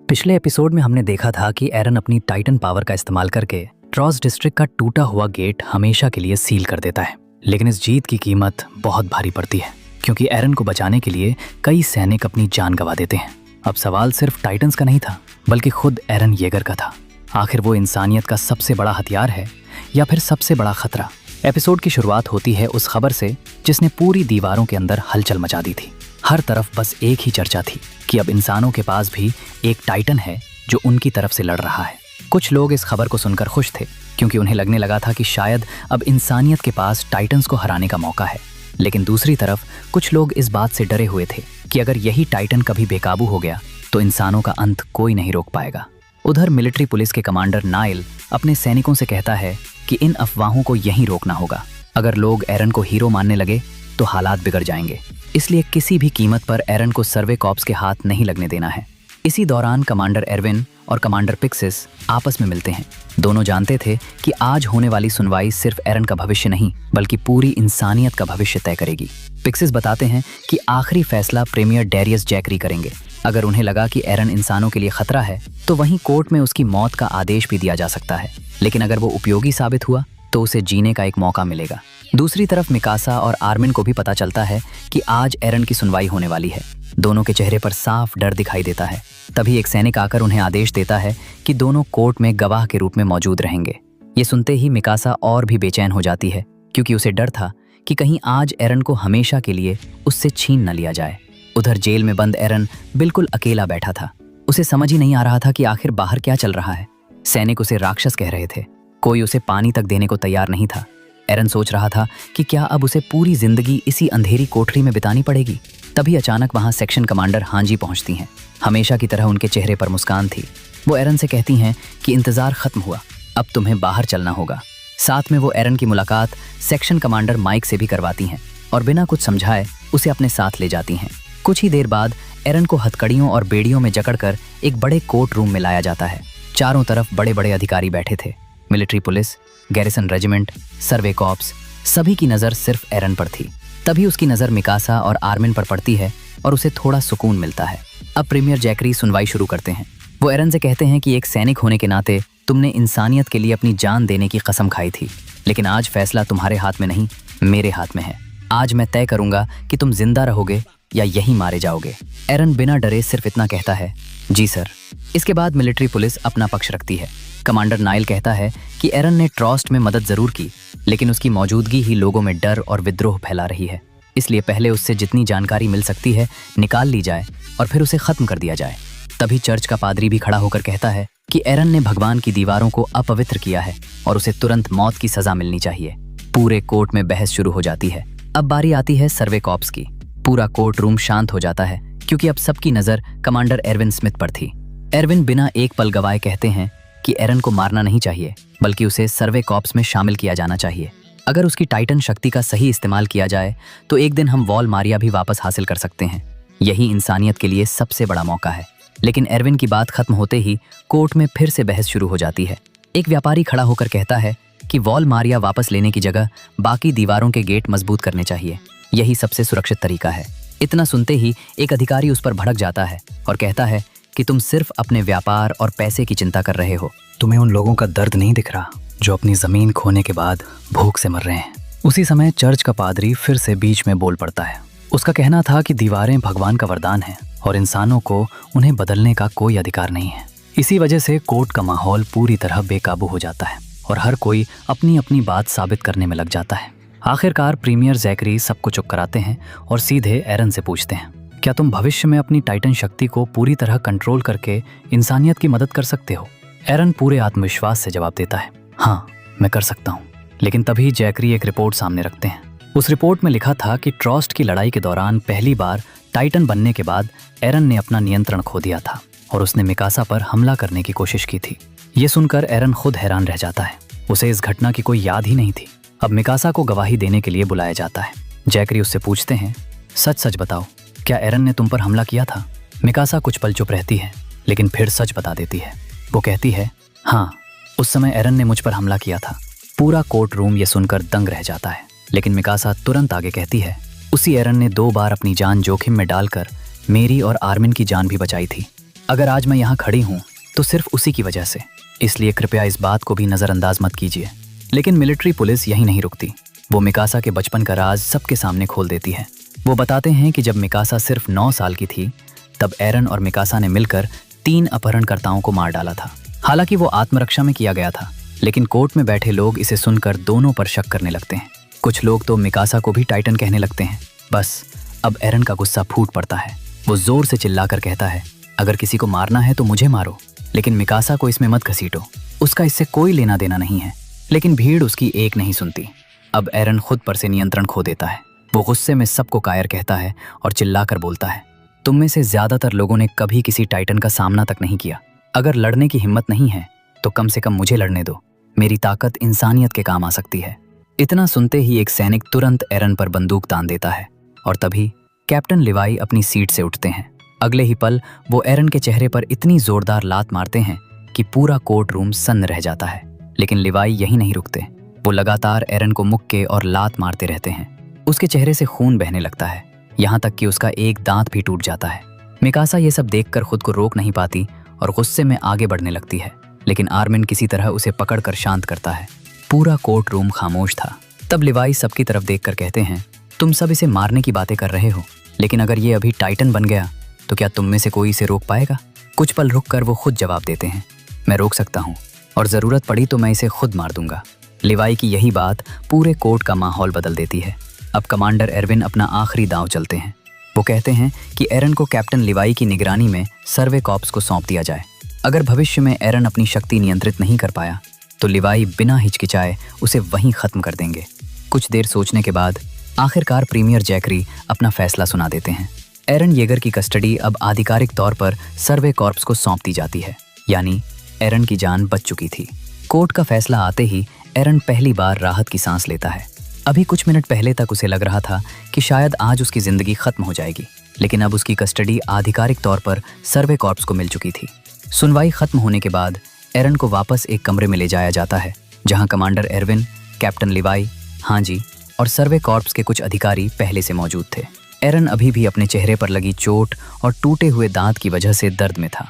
पिछले एपिसोड में हमने देखा था कि एरन अपनी टाइटन पावर का इस्तेमाल करके ट्रॉस डिस्ट्रिक्ट का टूटा हुआ गेट हमेशा के लिए सील कर देता है। लेकिन इस जीत की कीमत बहुत भारी पड़ती है, क्योंकि एरन को बचाने के लिए कई सैनिक अपनी जान गंवा देते हैं। अब सवाल सिर्फ टाइटन्स का नहीं था, बल्कि खुद एरन येगर का था। आखिर वो इंसानियत का सबसे बड़ा हथियार है या फिर सबसे बड़ा खतरा? एपिसोड की शुरुआत होती है उस खबर से जिसने पूरी दीवारों के अंदर हलचल मचा दी थी। हर तरफ बस एक ही चर्चा थी कि अब इंसानों के पास भी एक टाइटन है जो उनकी तरफ से लड़ रहा है। कुछ लोग इस खबर को सुनकर खुश थे, क्योंकि उन्हें लगने लगा था कि शायद अब इंसानियत के पास टाइटन्स को हराने का मौका है। लेकिन दूसरी तरफ कुछ लोग इस बात से डरे हुए थे कि अगर यही टाइटन कभी बेकाबू हो गया तो इंसानों का अंत कोई नहीं रोक पाएगा। उधर मिलिट्री पुलिस के कमांडर नाइल अपने सैनिकों से कहता है कि इन अफवाहों को यहीं रोकना होगा। अगर लोग एरन को हीरो मानने लगे तो हालात बिगड़ जाएंगे, इसलिए किसी भी कीमत पर एरन को सर्वे कॉर्प्स के हाथ नहीं लगने देना है। इसी दौरान कमांडर एरविन और कमांडर पिक्सिस आपस में मिलते हैं। दोनों जानते थे कि आज होने वाली सुनवाई सिर्फ एरन का भविष्य नहीं, बल्कि पूरी इंसानियत का भविष्य तय करेगी। पिक्सिस बताते हैं कि आखिरी फैसला प्रीमियर डेरियस जैकरी करेंगे। अगर उन्हें लगा कि एरन इंसानों के लिए खतरा है तो वहीं कोर्ट में उसकी मौत का आदेश भी दिया जा सकता है। लेकिन अगर वो उपयोगी साबित हुआ तो उसे जीने का एक मौका मिलेगा। दूसरी तरफ मिकासा और आर्मिन को भी पता चलता है कि आज एरन की सुनवाई होने वाली है। दोनों के चेहरे पर साफ डर दिखाई देता है। तभी एक सैनिक आकर उन्हें आदेश देता है कि दोनों कोर्ट में गवाह के रूप में मौजूद रहेंगे। ये सुनते ही मिकासा और भी बेचैन हो जाती है, क्योंकि उसे डर था कि कहीं आज एरन को हमेशा के लिए उससे छीन न लिया जाए। उधर जेल में बंद एरन बिल्कुल अकेला बैठा था। उसे समझ ही नहीं आ रहा था कि आखिर बाहर क्या चल रहा है। सैनिक उसे राक्षस कह रहे थे, कोई उसे पानी तक देने को तैयार नहीं था। एरन सोच रहा था कि क्या अब उसे पूरी जिंदगी इसी अंधेरी कोठरी में बितानी पड़ेगी। तभी अचानक वहां सेक्शन कमांडर हांजी पहुंचती हैं। हमेशा की तरह उनके चेहरे पर मुस्कान थी। वो एरन से कहती हैं कि इंतजार खत्म हुआ, अब तुम्हें बाहर चलना होगा। साथ में वो एरन की मुलाकात सेक्शन कमांडर माइक से भी करवाती हैं और बिना कुछ समझाए उसे अपने साथ ले जाती हैं। कुछ ही देर बाद एरन को हथकड़ियों और बेड़ियों में जकड़कर एक बड़े कोर्ट रूम में लाया जाता है। चारों तरफ बड़े बड़े अधिकारी बैठे थे। मिलिट्री पुलिस, गैरिसन रेजिमेंट, सर्वे कॉर्प्स, सभी की नज़र सिर्फ एरन पर थी। तभी उसकी नज़र मिकासा और आर्मिन पर पड़ती है और उसे थोड़ा सुकून मिलता है। अब प्रीमियर जैकरी सुनवाई शुरू करते हैं। वो एरन से कहते हैं कि एक सैनिक होने के नाते तुमने इंसानियत के लिए अपनी जान देने की कसम खाई थी, लेकिन आज फैसला तुम्हारे हाथ में नहीं, मेरे हाथ में है। आज मैं तय करूंगा कि तुम जिंदा रहोगे या यहीं मारे जाओगे। एरन बिना डरे सिर्फ इतना कहता है, जी सर। इसके बाद मिलिट्री पुलिस अपना पक्ष रखती है। कमांडर नाइल कहता है कि एरन ने ट्रस्ट में मदद जरूर की, लेकिन उसकी मौजूदगी ही लोगों में डर और विद्रोह फैला रही है। इसलिए पहले उससे जितनी जानकारी मिल सकती है निकाल ली जाए और फिर उसे खत्म कर दिया जाए। तभी चर्च का पादरी भी खड़ा होकर कहता है कि एरन ने भगवान की दीवारों को अपवित्र किया है और उसे तुरंत मौत की सजा मिलनी चाहिए। पूरे कोर्ट में बहस शुरू हो जाती है। अब बारी आती है सर्वे कॉर्प्स की। पूरा कोर्ट रूम शांत हो जाता है, क्योंकि अब सबकी नजर कमांडर एरविन स्मिथ पर थी। एरविन बिना एक पल गवाए कहते हैं कि एरन को मारना नहीं चाहिए, बल्कि उसे सर्वे कॉर्प्स में शामिल किया जाना चाहिए। अगर उसकी टाइटन शक्ति का सही इस्तेमाल किया जाए तो एक दिन हम वॉल मारिया भी वापस हासिल कर सकते हैं। यही इंसानियत के लिए सबसे बड़ा मौका है। लेकिन एरविन की बात खत्म होते ही कोर्ट में फिर से बहस शुरू हो जाती है। एक व्यापारी खड़ा होकर कहता है कि वॉल मारिया वापस लेने की जगह बाकी दीवारों के गेट मजबूत करने चाहिए, यही सबसे सुरक्षित तरीका है। इतना सुनते ही एक अधिकारी उस पर भड़क जाता है और कहता है कि तुम सिर्फ अपने व्यापार और पैसे की चिंता कर रहे हो। तुम्हें उन लोगों का दर्द नहीं दिख रहा जो अपनी जमीन खोने के बाद भूख से मर रहे हैं। उसी समय चर्च का पादरी फिर से बीच में बोल पड़ता है। उसका कहना था कि दीवारें भगवान का वरदान है और इंसानों को उन्हें बदलने का कोई अधिकार नहीं है। इसी वजह से कोर्ट का माहौल पूरी तरह बेकाबू हो जाता है और हर कोई अपनी अपनी बात साबित करने में लग जाता है। आखिरकार प्रीमियर जैकरी सबको चुप कराते हैं और सीधे एरन से पूछते हैं, क्या तुम भविष्य में अपनी टाइटन शक्ति को पूरी तरह कंट्रोल करके इंसानियत की मदद कर सकते हो? एरन पूरे आत्मविश्वास से जवाब देता है, हाँ मैं कर सकता हूँ। लेकिन तभी जैकरी एक रिपोर्ट सामने रखते हैं। उस रिपोर्ट में लिखा था कि ट्रस्ट की लड़ाई के दौरान पहली बार टाइटन बनने के बाद एरन ने अपना नियंत्रण खो दिया था और उसने मिकासा पर हमला करने की कोशिश की थी। ये सुनकर एरन खुद हैरान रह जाता है। उसे इस घटना की कोई याद ही नहीं थी। अब मिकासा को गवाही देने के लिए बुलाया जाता है। जैकरी उससे पूछते हैं, सच सच बताओ, क्या एरन ने तुम पर हमला किया था? मिकासा कुछ पल चुप रहती है, लेकिन फिर सच बता देती है। वो कहती है, हाँ उस समय एरन ने मुझ पर हमला किया था। पूरा कोर्ट रूम ये सुनकर दंग रह जाता है। लेकिन मिकासा तुरंत आगे कहती है, उसी एरन ने 2 बार अपनी जान जोखिम में डालकर मेरी और आर्मिन की जान भी बचाई थी। अगर आज मैं यहाँ खड़ी हूँ तो सिर्फ उसी की वजह से, इसलिए कृपया इस बात को भी नज़रअंदाज मत कीजिए। लेकिन मिलिट्री पुलिस यहीं नहीं रुकती। वो मिकासा के बचपन का राज सबके सामने खोल देती है। वो बताते हैं कि जब मिकासा सिर्फ 9 साल की थी तब एरन और मिकासा ने मिलकर 3 अपहरणकर्ताओं को मार डाला था। हालांकि वो आत्मरक्षा में किया गया था, लेकिन कोर्ट में बैठे लोग इसे सुनकर दोनों पर शक करने लगते हैं। कुछ लोग तो मिकासा को भी टाइटन कहने लगते हैं। बस अब एरन का गुस्सा फूट पड़ता है। वो जोर से चिल्लाकर कहता है, अगर किसी को मारना है तो मुझे मारो, लेकिन मिकासा को इसमें मत घसीटो, उसका इससे कोई लेना देना नहीं है। लेकिन भीड़ उसकी एक नहीं सुनती। अब एरन खुद पर से नियंत्रण खो देता है। वो गुस्से में सबको कायर कहता है और चिल्लाकर बोलता है, तुम में से ज्यादातर लोगों ने कभी किसी टाइटन का सामना तक नहीं किया। अगर लड़ने की हिम्मत नहीं है तो कम से कम मुझे लड़ने दो। मेरी ताकत इंसानियत के काम आ सकती है। इतना सुनते ही एक सैनिक तुरंत एरन पर बंदूक तान देता है और तभी कैप्टन लिवाई अपनी सीट से उठते हैं। अगले ही पल वो एरन के चेहरे पर इतनी जोरदार लात मारते हैं कि पूरा कोर्ट रूम सन्न रह जाता है। लेकिन लिवाई यहीं नहीं रुकते। वो लगातार एरन को मुक्के और लात मारते रहते हैं। उसके चेहरे से खून बहने लगता है, यहाँ तक कि उसका एक दांत भी टूट जाता है। मिकासा ये सब देखकर खुद को रोक नहीं पाती और गुस्से में आगे बढ़ने लगती है, लेकिन आर्मिन किसी तरह उसे पकड़कर शांत करता है। पूरा कोर्ट रूम खामोश था। तब लिवाई सबकी तरफ देखकर कहते हैं, तुम सब इसे मारने की बातें कर रहे हो, लेकिन अगर ये अभी टाइटन बन गया तो क्या तुम में से कोई इसे रोक पाएगा? कुछ पल रुककर वो खुद जवाब देते हैं, मैं रोक सकता हूँ और ज़रूरत पड़ी तो मैं इसे खुद मार दूंगा। लिवाई की यही बात पूरे कोर्ट का माहौल बदल देती है। अब कमांडर एरविन अपना आखिरी दांव चलते हैं। वो कहते हैं कि एरन को कैप्टन लिवाई की निगरानी में सर्वे कॉर्प्स को सौंप दिया जाए। अगर भविष्य में एरन अपनी शक्ति नियंत्रित नहीं कर पाया तो लिवाई बिना हिचकिचाए उसे वहीं खत्म कर देंगे। कुछ देर सोचने के बाद आखिरकार प्रीमियर जैकरी अपना फैसला सुना देते हैं। एरन येगर की कस्टडी अब आधिकारिक तौर पर सर्वे कॉर्प्स को सौंप दी जाती है, यानी एरन की जान बच चुकी थी। कोर्ट का फैसला आते ही एरन पहली बार राहत की सांस लेता है। अभी कुछ मिनट पहले तक उसे लग रहा था कि शायद आज उसकी जिंदगी खत्म हो जाएगी, लेकिन अब उसकी कस्टडी आधिकारिक तौर पर सर्वे कॉर्प्स को मिल चुकी थी। सुनवाई खत्म होने के बाद एरन को वापस एक कमरे में ले जाया जाता है, जहां कमांडर एरविन, कैप्टन लिवाई, हांजी और सर्वे कॉर्प्स के कुछ अधिकारी पहले से मौजूद थे। एरन अभी भी अपने चेहरे पर लगी चोट और टूटे हुए दांत की वजह से दर्द में था।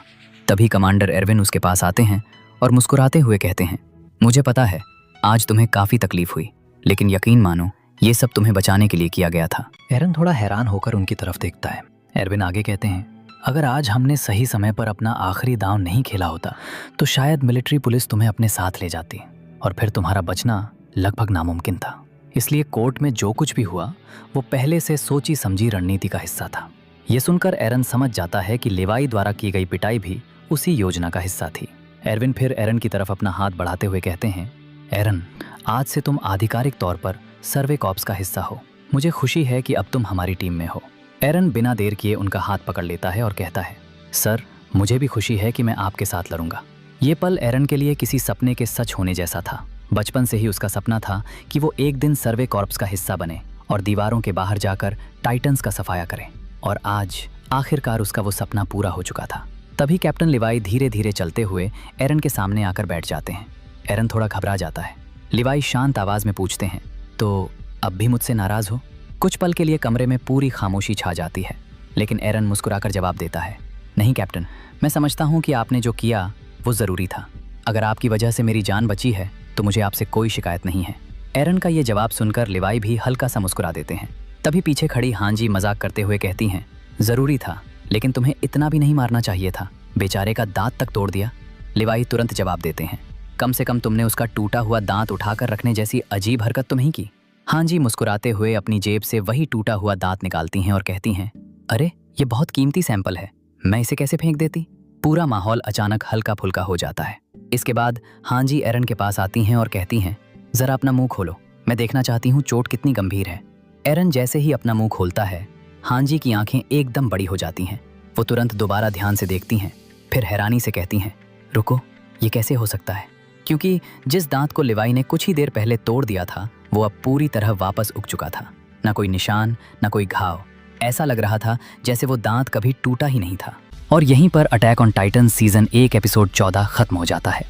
तभी कमांडर एरविन उसके पास आते हैं और मुस्कुराते हुए कहते हैं, मुझे पता है आज तुम्हें काफ़ी तकलीफ हुई, लेकिन यकीन मानो ये सब तुम्हें बचाने के लिए किया गया था। एरन थोड़ा हैरान होकर उनकी तरफ देखता है। एरविन आगे कहते हैं, अगर आज हमने सही समय पर अपना आखिरी दांव नहीं खेला होता तो शायद मिलिट्री पुलिस तुम्हें अपने साथ ले जाती और फिर तुम्हारा बचना लगभग नामुमकिन था। इसलिए कोर्ट में जो कुछ भी हुआ वो पहले से सोची समझी रणनीति का हिस्सा था। ये सुनकर एरन समझ जाता है कि लिवाई द्वारा की गई पिटाई भी उसी योजना का हिस्सा थी। एरविन फिर एरन की तरफ अपना हाथ बढ़ाते हुए कहते हैं, एरन, आज से तुम आधिकारिक तौर पर सर्वे कॉर्प्स का हिस्सा हो। मुझे खुशी है कि अब तुम हमारी टीम में हो। एरन बिना देर किए उनका हाथ पकड़ लेता है और कहता है, सर, मुझे भी खुशी है कि मैं आपके साथ लड़ूंगा। ये पल एरन के लिए किसी सपने के सच होने जैसा था। बचपन से ही उसका सपना था कि वो एक दिन सर्वे कॉर्प्स का हिस्सा बने और दीवारों के बाहर जाकर टाइटन्स का सफाया करें, और आज आखिरकार उसका वो सपना पूरा हो चुका था। तभी कैप्टन लिवाई धीरे धीरे चलते हुए एरन के सामने आकर बैठ जाते हैं। एरन थोड़ा घबरा जाता है। लिवाई शांत आवाज में पूछते हैं, तो अब भी मुझसे नाराज हो? कुछ पल के लिए कमरे में पूरी खामोशी छा जाती है, लेकिन एरन मुस्कुराकर जवाब देता है, नहीं कैप्टन, मैं समझता हूँ कि आपने जो किया वो ज़रूरी था। अगर आपकी वजह से मेरी जान बची है तो मुझे आपसे कोई शिकायत नहीं है। एरन का ये जवाब सुनकर लिवाई भी हल्का सा मुस्कुरा देते हैं। तभी पीछे खड़ी हांजी मजाक करते हुए कहती हैं, ज़रूरी था, लेकिन तुम्हें इतना भी नहीं मारना चाहिए था, बेचारे का दांत तक तोड़ दिया। लिवाई तुरंत जवाब देते हैं, कम से कम तुमने उसका टूटा हुआ दांत उठाकर रखने जैसी अजीब हरकत तो नहीं की। हांजी मुस्कुराते हुए अपनी जेब से वही टूटा हुआ दांत निकालती हैं और कहती हैं, अरे ये बहुत कीमती सैंपल है, मैं इसे कैसे फेंक देती। पूरा माहौल अचानक हल्का फुल्का हो जाता है। इसके बाद हांजी एरन के पास आती हैं और कहती हैं, जरा अपना मुंह खोलो, मैं देखना चाहती हूँ चोट कितनी गंभीर है। एरन जैसे ही अपना मुंह खोलता है, हांजी की आंखें एकदम बड़ी हो जाती हैं। वो तुरंत दोबारा ध्यान से देखती हैं, फिर हैरानी से कहती हैं, रुको, ये कैसे हो सकता है? क्योंकि जिस दांत को लिवाई ने कुछ ही देर पहले तोड़ दिया था वो अब पूरी तरह वापस उग चुका था। ना कोई निशान, ना कोई घाव। ऐसा लग रहा था जैसे वो दांत कभी टूटा ही नहीं था। और यहीं पर attack on Titan season 1 episode 14 खत्म हो जाता है।